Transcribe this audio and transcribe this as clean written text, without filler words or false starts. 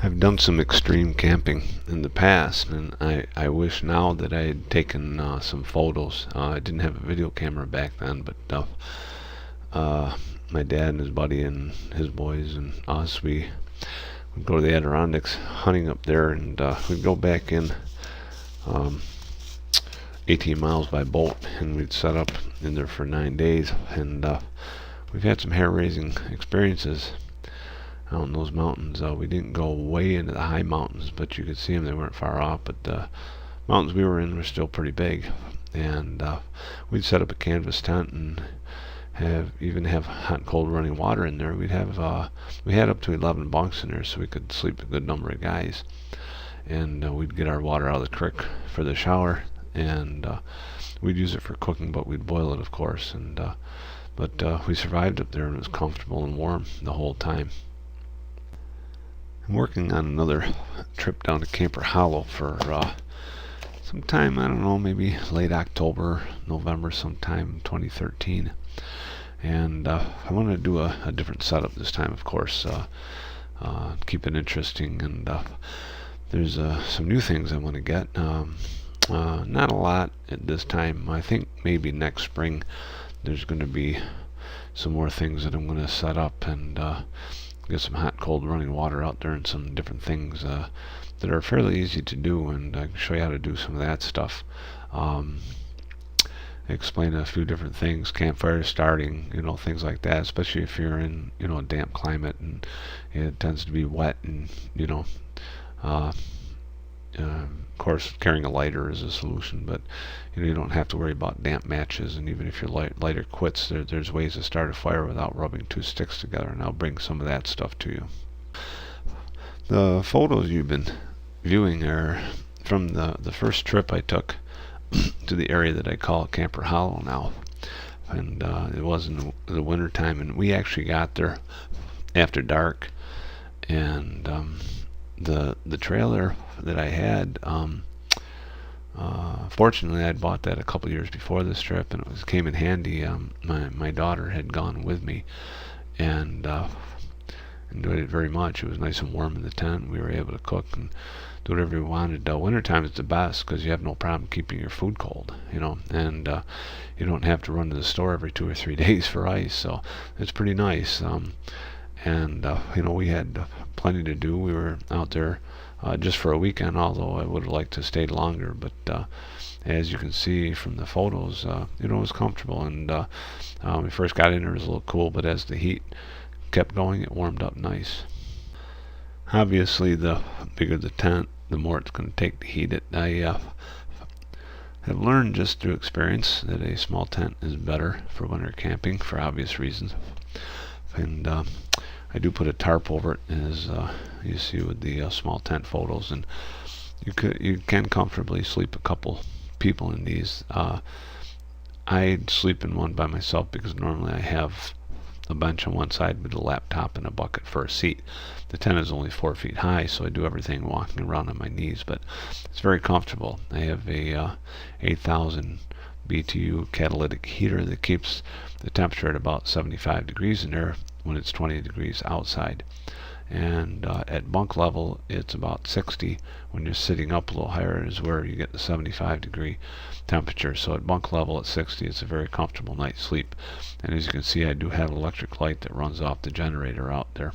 I've done some extreme camping in the past, and I wish now that I had taken some photos. I didn't have a video camera back then, but my dad and his buddy and his boys and us, we would go to the Adirondacks hunting up there, and we'd go back in 18 miles by boat, and we'd set up in there for 9 days, and we've had some hair-raising experiences out in those mountains. We didn't go way into the high mountains, but you could see them. They weren't far off, but the mountains we were in were still pretty big. And we'd set up a canvas tent and have hot and cold running water in there. We had up to 11 bunks in there, so we could sleep a good number of guys. And we'd get our water out of the creek for the shower, and we'd use it for cooking, but we'd boil it, of course. And but we survived up there, and it was comfortable and warm the whole time. I'm working on another trip down to Camper Hollow for sometime, I don't know, maybe late October, November, sometime 2013. And I want to do a different setup this time, of course, keep it interesting. And there's some new things I want to get. Not a lot at this time. I think maybe next spring there's going to be some more things that I'm going to set up, and get some hot cold running water out there and some different things that are fairly easy to do, and I can show you how to do some of that stuff. Explain a few different things, campfire starting, things like that, especially if you're in a damp climate and it tends to be wet, and of course carrying a lighter is a solution, but you don't have to worry about damp matches. And even if your lighter quits, there's ways to start a fire without rubbing two sticks together, and I'll bring some of that stuff to you. The photos you've been viewing are from the first trip I took to the area that I call Camper Hollow now, and it was in the winter time, and we actually got there after dark. And the trailer that I had, fortunately I'd bought that a couple years before this trip, and it came in handy. My daughter had gone with me, and enjoyed it very much. It was nice and warm in the tent. We were able to cook and do whatever we wanted. Wintertime is the best because you have no problem keeping your food cold, and you don't have to run to the store every 2 or 3 days for ice, so it's pretty nice. And we had plenty to do. We were out there just for a weekend, although I would have liked to stay longer, but as you can see from the photos, it was comfortable. And when we first got in there, it was a little cool, but as the heat kept going, it warmed up nice. Obviously, the bigger the tent, the more it's going to take to heat it. I have learned just through experience that a small tent is better for winter camping for obvious reasons. And I do put a tarp over it, as you see with the small tent photos, and you can comfortably sleep a couple people in these. I'd sleep in one by myself because normally I have a bench on one side with a laptop and a bucket for a seat. The tent is only 4 feet high, so I do everything walking around on my knees, but it's very comfortable. I have a 8,000 BTU catalytic heater that keeps the temperature at about 75 degrees in there when it's 20 degrees outside. And at bunk level it's about 60. When you're sitting up a little higher is where you get the 75 degree temperature. So at bunk level at 60, it's a very comfortable night's sleep. And as you can see, I do have an electric light that runs off the generator out there.